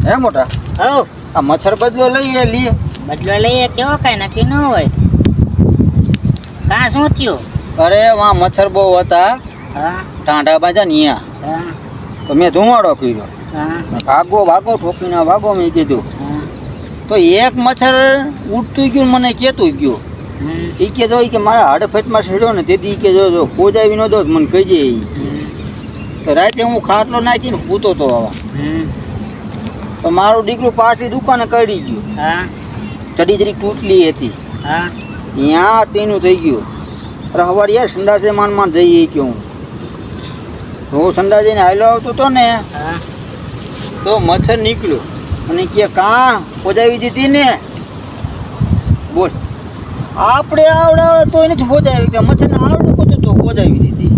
હે મોટા હો આ મચ્છર બદલો લઈએ બદલો લઈએ કેવો કઈ નક્કી ન હોય. કાં શું થયું? અરે વાં મચ્છર બહુ હતા હા ટાંડા બાજા ને અહીંયા હા તો મેં ધુમાડો કર્યો. હા ભાગો ઠોકીને ભાગો મેં કીધું. હા તો એક મચ્છર ઉડતું ગયું મને કહેતું ગયું એ કે જો કે મારા હાડફેટમાં છેડ્યો ને તેથી કે જો કોજાવી ન દો તો મને કહી જાય. તો રાતે હું ખાટલો નાખીને પૂતો તો આવા તો મારું દીકરું પાછી દુકાને કાઢી ગયું. હા ચડી તૂટલી હતી હા ત્યાં તેનું થઈ ગયું. અરે સવારે યાર સંડાસે માન જઈએ કે હું સંડા જઈને હાલ્યો આવતો હતો ને હા તો મચ્છર નીકળ્યો અને કે કાં પોજાવી દીધી ને બોલ આપણે આવડે તો નથી પોજાવી કે મચ્છરને આવડું કતું તો પોજાવી દીધી.